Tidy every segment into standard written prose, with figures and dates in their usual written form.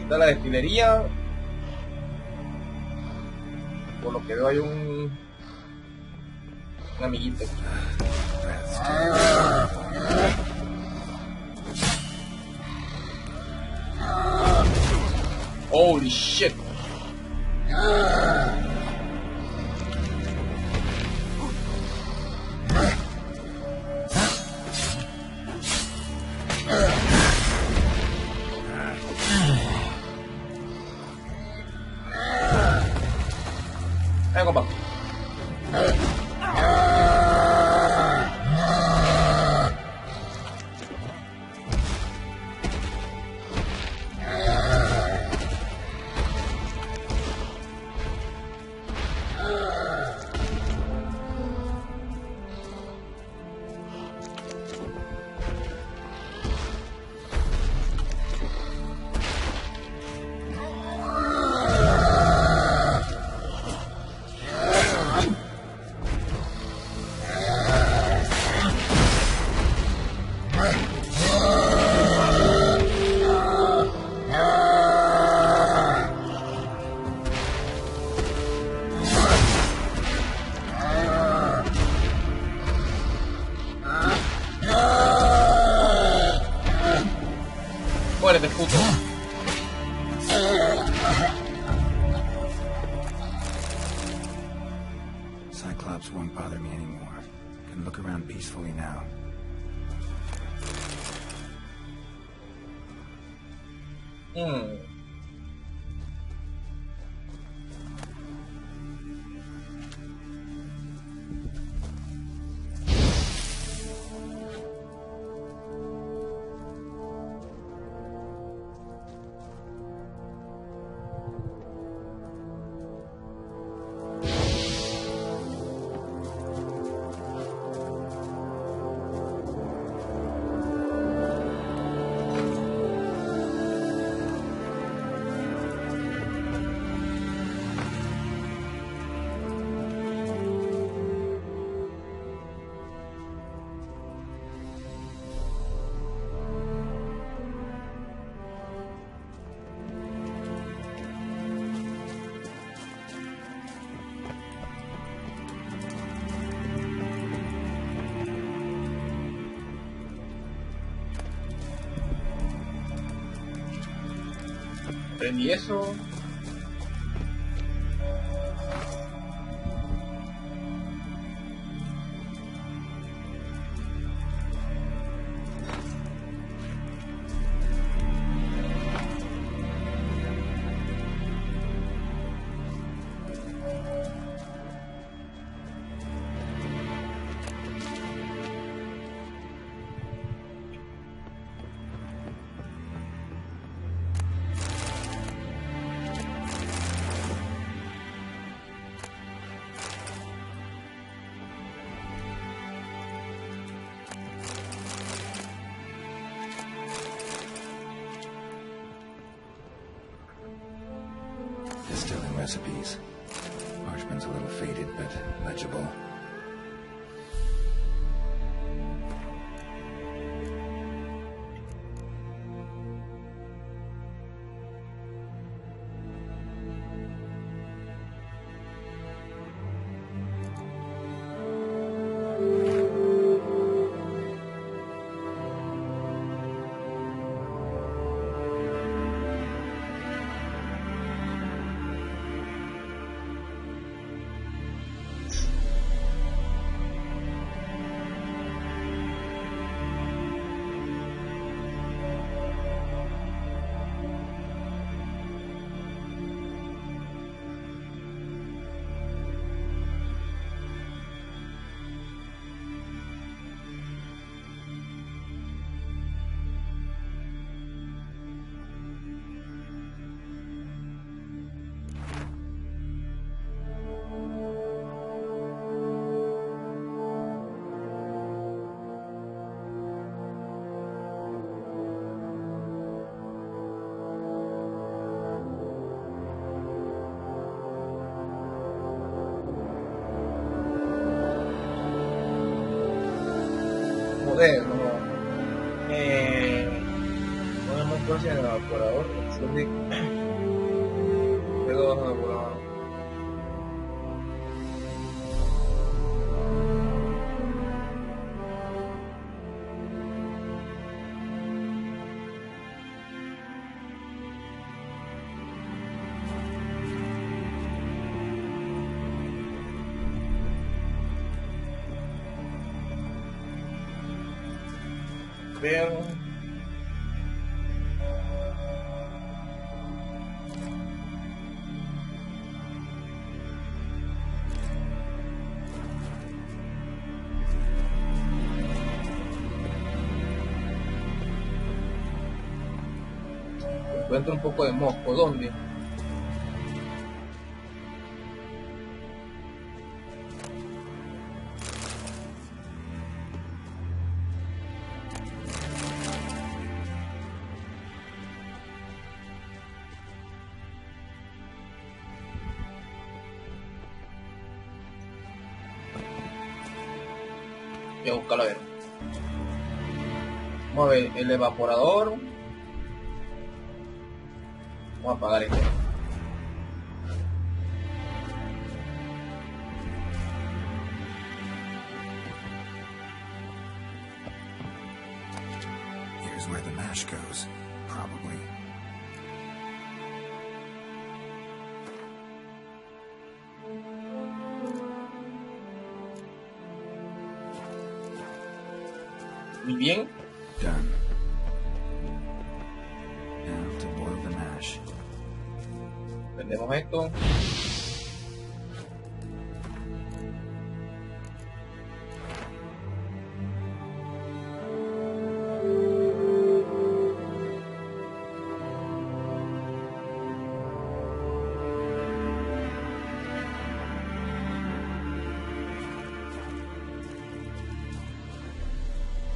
Está la destilería. Por lo que veo hay un amiguito aquí. Holy shit. Compa. Muérete, puto. Cyclops won't bother me anymore. Can look around peacefully now. Prendí eso. Distilling recipes. Parchment's a little faded, but legible. Pues en el evaporador, luego bajo el evaporador. Bien. Encuentro un poco de mosco. ¿Dónde? Voy a buscarlo a ver. Vamos a ver el evaporador. Vamos a apagar este. Here's where the mash goes, probably. Muy bien. Done. Now to boil the mash. Prendemos esto.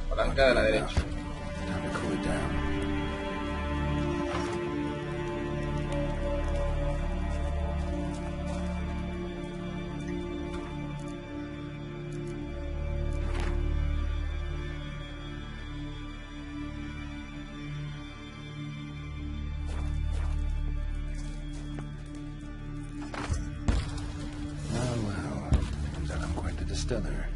Palanca de la derecha. Time to cool it down. Well, turns out I'm quite the distiller.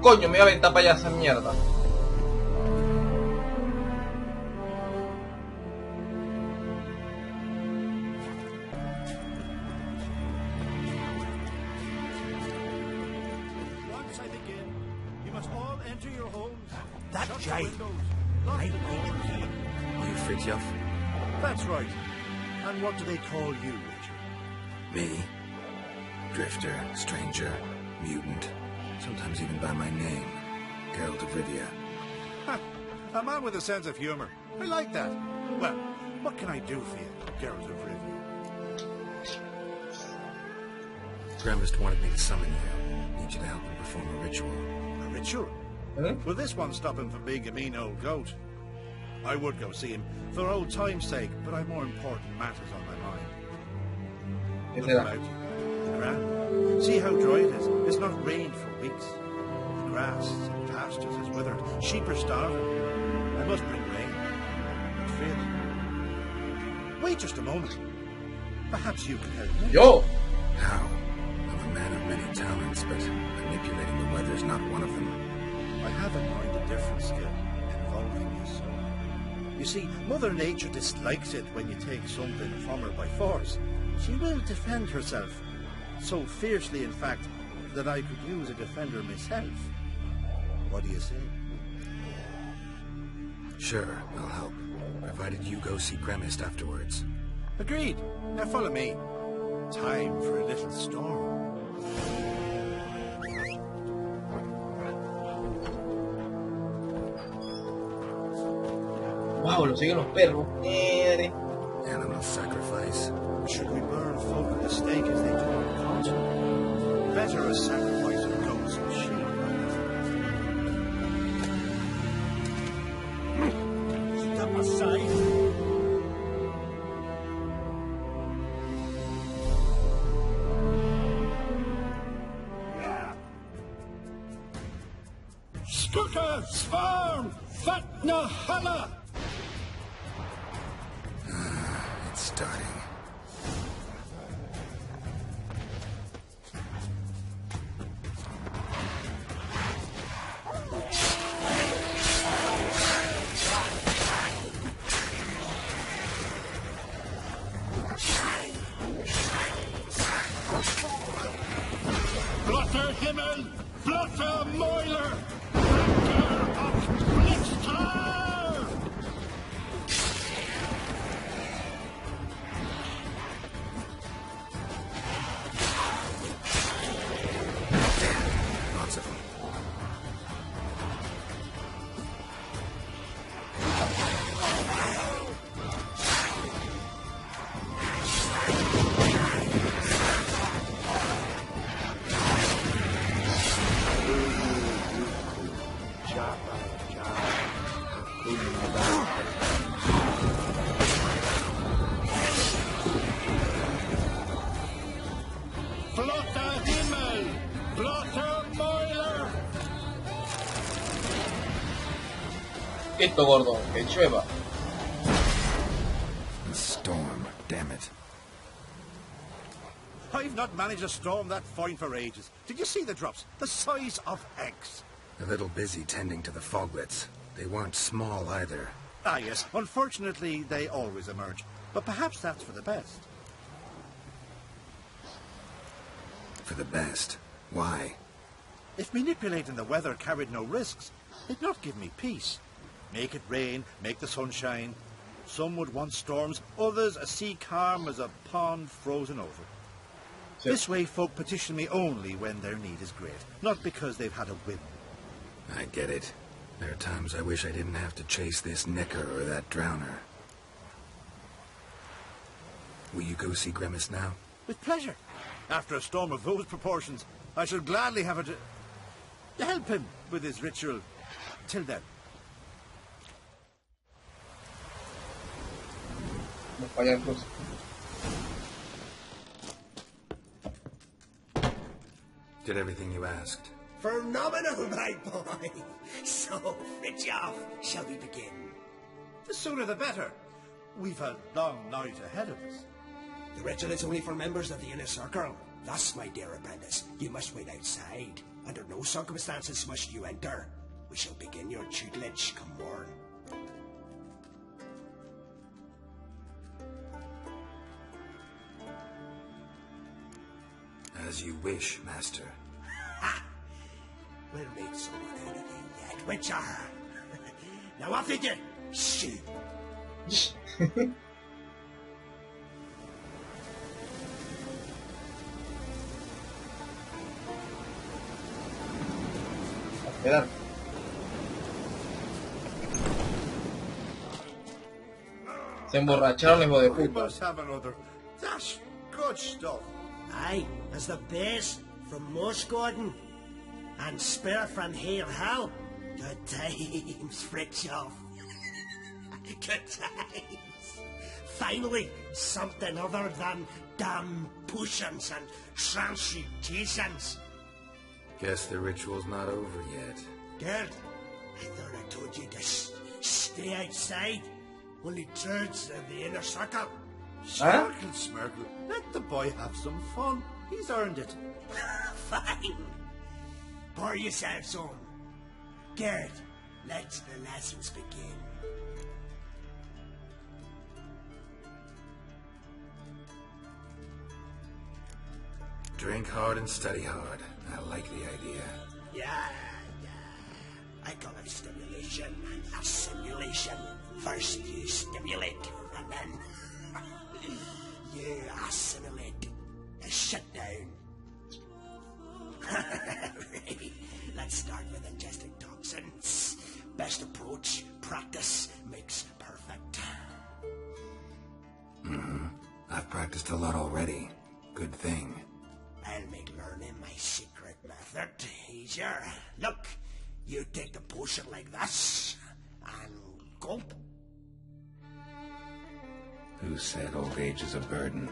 Coño, me voy a aventar para allá esa mierda. Once I begin, you must all enter your homes. That Shut jibe. the windows, lock I the like doors. him. Are you Fritjof? That's right. And what do they call you, Richard? Me? Drifter, stranger, mutant, sometimes even by my name, Geralt of Rivia. Ha! A man with a sense of humor. I like that. Well, what can I do for you, Geralt of Rivia? Gremist wanted me to summon you. Need you to help him perform a ritual. A ritual? Huh? Will this one stop him from being a mean old goat? I would go see him for old time's sake, but I've more important matters on my mind. ¿Qué Look será? about you. The ground. See how dry it is. It's not rained for weeks. The grass and pastures is withered. Sheep are starving. I must bring rain. But fear. Wait just a moment. Perhaps you can help me. Yo. How? I'm a man of many talents, but manipulating the weather's not one of them. I have in mind a different skill involving your soul. You see, Mother Nature dislikes it when you take something from her by force. She will defend herself. So fiercely, in fact, that I could use a defender myself. What do you say? Sure, I'll help, provided you go see Gremist afterwards. Agreed. Now follow me. Time for a little storm. Wow. carajo, lo siguen los perros. Mierda. Animal sacrifice. Should we burn folk at the stake as they do on the continent? Better a sacrifice of goats and sheep. Step aside. Skooka, Svarm, Fatna, Hala! It's starting. Blotter Himmel, Blotter Moiler, Blotter of Blitztar! Lots of them. Blotter Himmel, Blotter Moiler! Esto, gordo, que llueva. A storm, damn it. I've not managed a storm that fine for ages. Did you see the drops? The size of eggs. A little busy tending to the foglets. They weren't small either. Ah, yes. Unfortunately, they always emerge. But perhaps that's for the best. For the best. Why? If manipulating the weather carried no risks, it'd not give me peace. Make it rain, make the sun shine. Some would want storms, others a sea calm as a pond frozen over. This way folk petition me only when their need is great, not because they've had a whim. I get it. There are times I wish I didn't have to chase this nicker or that drowner. Will you go see Grimace now? With pleasure. After a storm of those proportions, I shall gladly have it to help him with his ritual. Till then. Vamos para allá entonces. Did everything you asked? Phenomenal, my boy. So, Fritjof, shall we begin? The sooner the better. We've a long night ahead of us. The ritual is only for members of the inner circle. Thus, my dear apprentice, you must wait outside. Under no circumstances must you enter. We shall begin your tutelage come morn. As you wish, master. Ha! We'll make someone out of you yet, Witcher. Now off you get. Shoot. Esperar. Se emborracharon los hijos de We puta. must have another. That's good stuff. Aye, as the best from Morsgordon. And spirit from here how? Good times, Fritjof. Good times. Finally, something other than damn potions and transmutations. Guess the ritual's not over yet. Gerd, I thought I told you to stay outside. Only turds of the inner circle. Smirkle, Smirkle. Let the boy have some fun. He's earned it. Fine. Pour yourselves on. Gerd, let the lessons begin. Drink hard and study hard. I like the idea. Yeah. I call it stimulation and assimilation. First you stimulate, and then you assimilate. Shut down. Let's start with ingesting toxins. Best approach, practice makes perfect. it. I've practiced a lot already. Good thing. I'll make learning my secret method easier. Look, you take the potion like this, and gulp. Who said old age is a burden?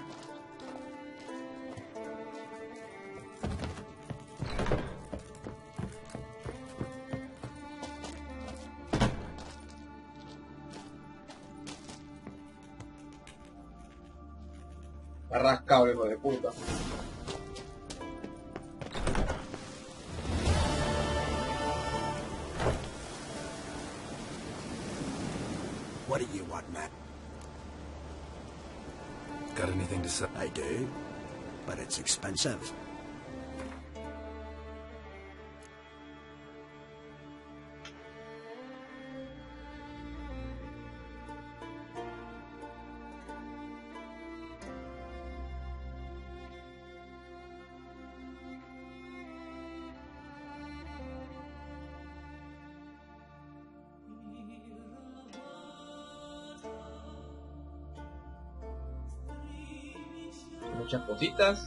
Arrascado, hijo de puta. What do you want, Matt? Got anything to say? I do, but it's expensive. Muchas cositas.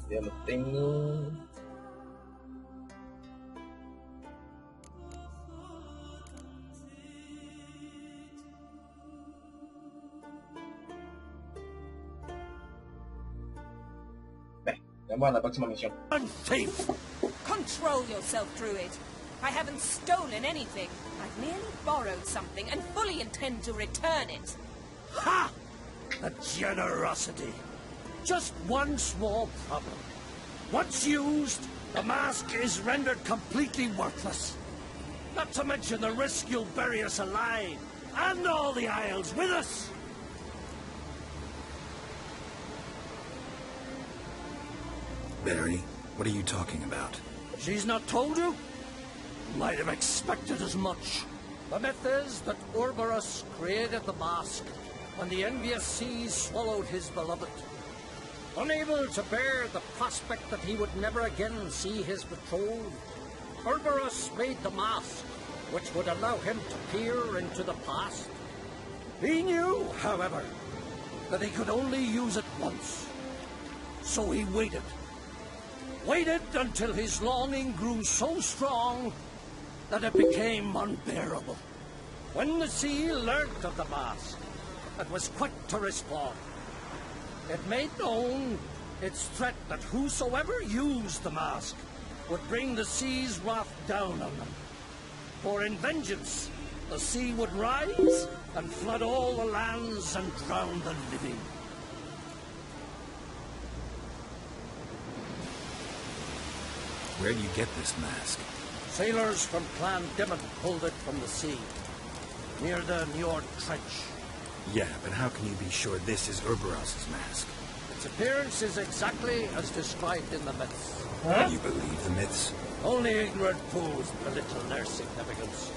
Ya los tengo. Vamos a la próxima misión. Thief! Control yourself, Druid. I haven't stolen anything. I've merely borrowed something and fully intend to return it. Ha! A generosity. Just one small problem. Once used, the mask is rendered completely worthless. Not to mention the risk you'll bury us alive, and all the Isles with us. Barry, what are you talking about? She's not told you? Might have expected as much. The myth is that Ouroboros created the mask when the envious seas swallowed his beloved. Unable to bear the prospect that he would never again see his betrothed, Ouroboros made the mask, which would allow him to peer into the past. He knew, however, that he could only use it once. So he waited. Waited until his longing grew so strong that it became unbearable. When the sea learnt of the mask, it was quick to respond. It made known its threat that whosoever used the mask would bring the sea's wrath down on them. For in vengeance, the sea would rise and flood all the lands and drown the living. Where do you get this mask? Sailors from Clan Dimon pulled it from the sea, near the Njord Trench. Yeah, but how can you be sure this is Ouroboros' mask? Its appearance is exactly as described in the myths. You believe the myths? Only ignorant fools belittle their significance.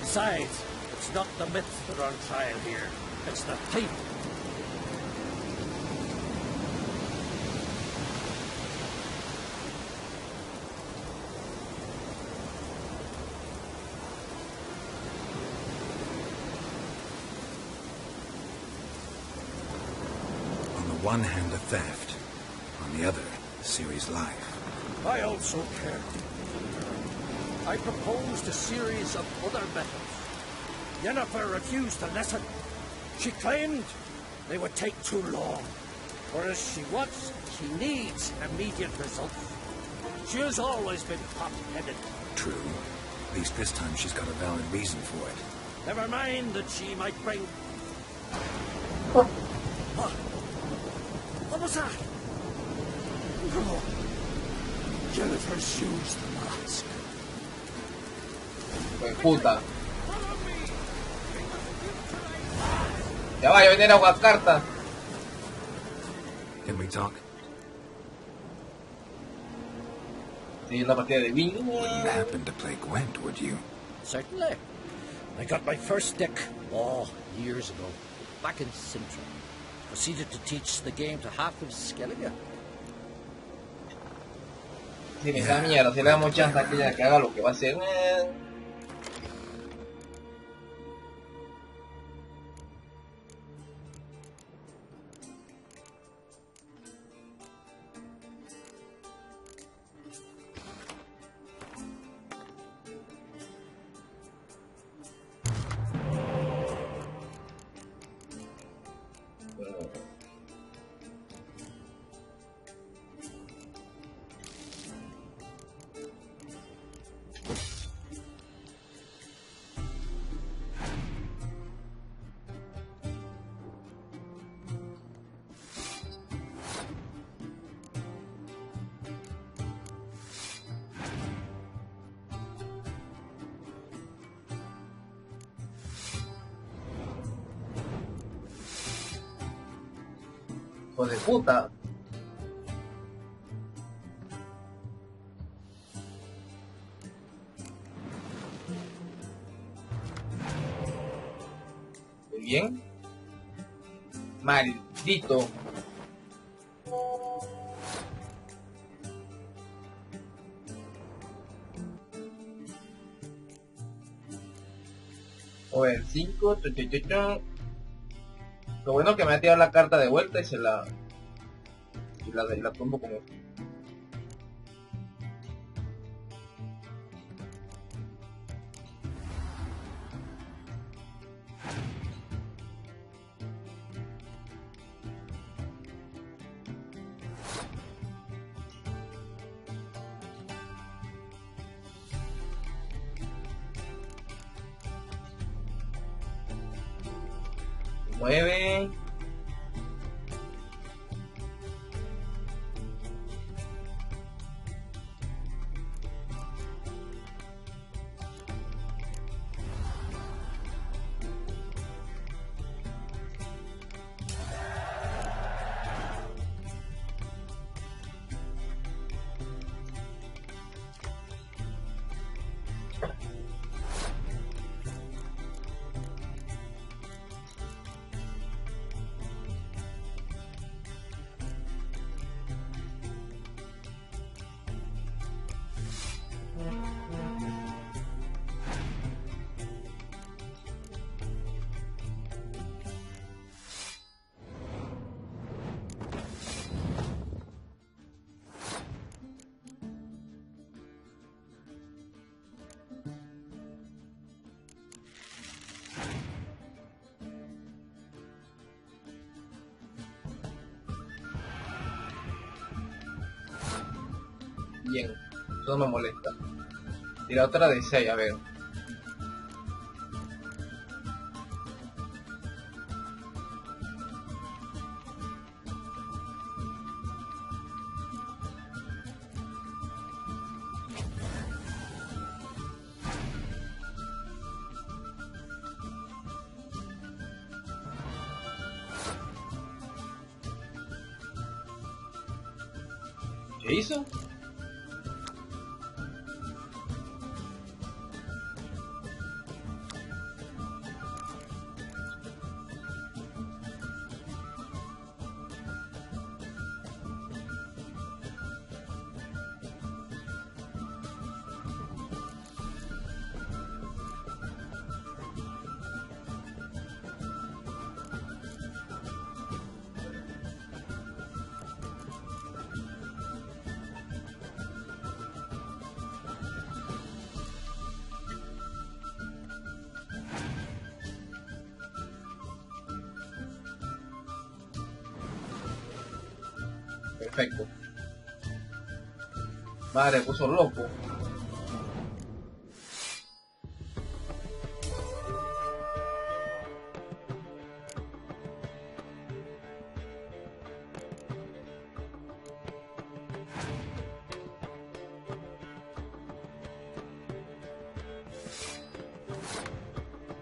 Besides, it's not the myths that are on trial here. It's the thief. On one hand, a theft. On the other, Ciri's life. I also care. I proposed a series of other methods. Yennefer refused to listen. She claimed they would take too long. Whereas she needs immediate results. She has always been hot-headed. True. At least this time she's got a valid reason for it. Never mind that she might bring... What was that? No. Jennifer's used the mask. Pues puta. Ya va, ya viene la carta. Can we talk? Sí, la partida de bingo. Wouldn't happen to play Gwent, would you? Certainly. I got my first deck, years ago, back in Sintra. Proceeded to teach the game to half of Skellige. Si esa mierda, si le damos chance a que ella que haga lo que va a hacer. Hijo de puta. Muy bien. Maldito. A ver, 5. Lo bueno que me ha tirado la carta de vuelta y se la... Y la tumbo como... Mueve. Bien, eso no me molesta. Tira otra de 6, a ver. ¿Qué hizo? Perfecto. Madre, puso loco.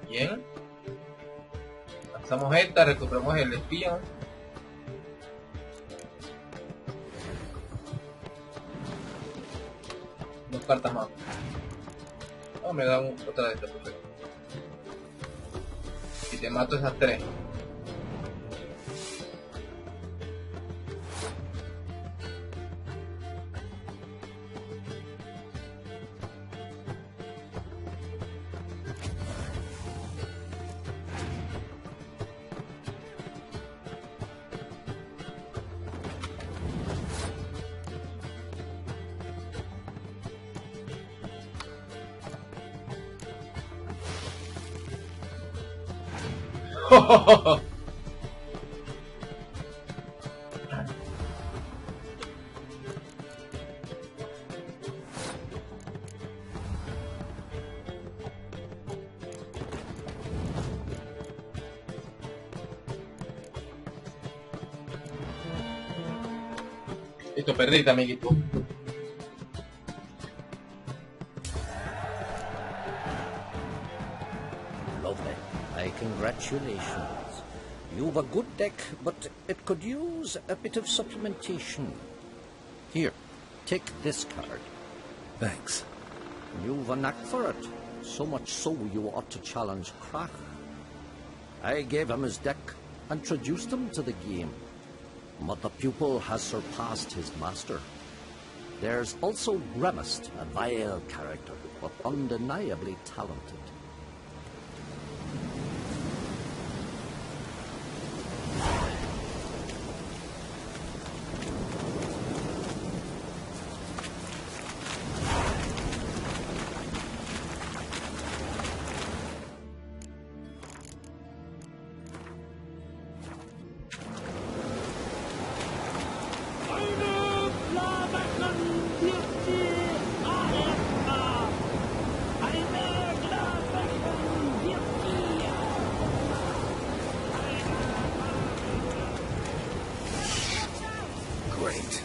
Bien. Lanzamos esta, recuperamos el espía. Dos cartas más. Oh, me dan otra de estas, perfecto. Y te mato esas 3. Listo, perdiste, amiguito. Lovely. My congratulations. You've a good deck, but it could use a bit of supplementation. Here, take this card. Thanks. You've a knack for it, so much so you ought to challenge Krach. I gave him his deck, introduced him to the game, but the pupil has surpassed his master. There's also Grimaced, a vile character, but undeniably talented. Great.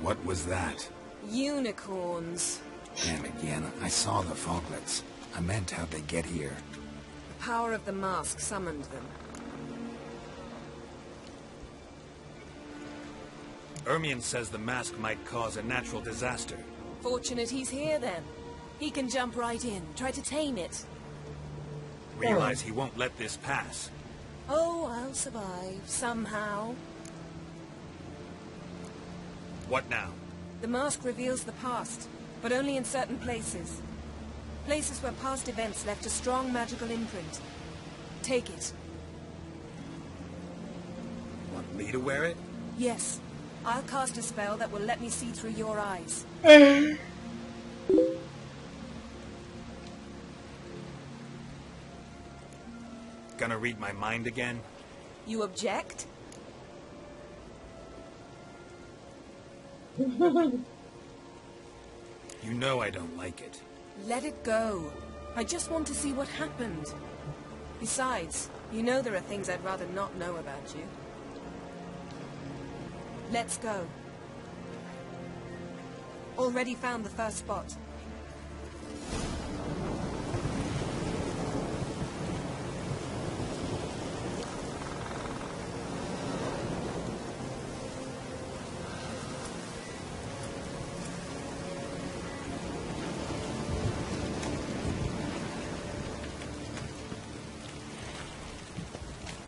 What was that? Unicorns. Damn again, I saw the foglets. I meant how'd they get here. The power of the mask summoned them. Ermion says the mask might cause a natural disaster. Fortunate he's here, then. He can jump right in, try to tame it. Realize he won't let this pass. Oh, I'll survive, somehow. What now? The mask reveals the past, but only in certain places. Places where past events left a strong magical imprint. Take it. Want me to wear it? Yes. I'll cast a spell that will let me see through your eyes. Gonna read my mind again? You object? You know I don't like it. Let it go. I just want to see what happened. Besides, you know there are things I'd rather not know about you. Let's go. Already found the first spot.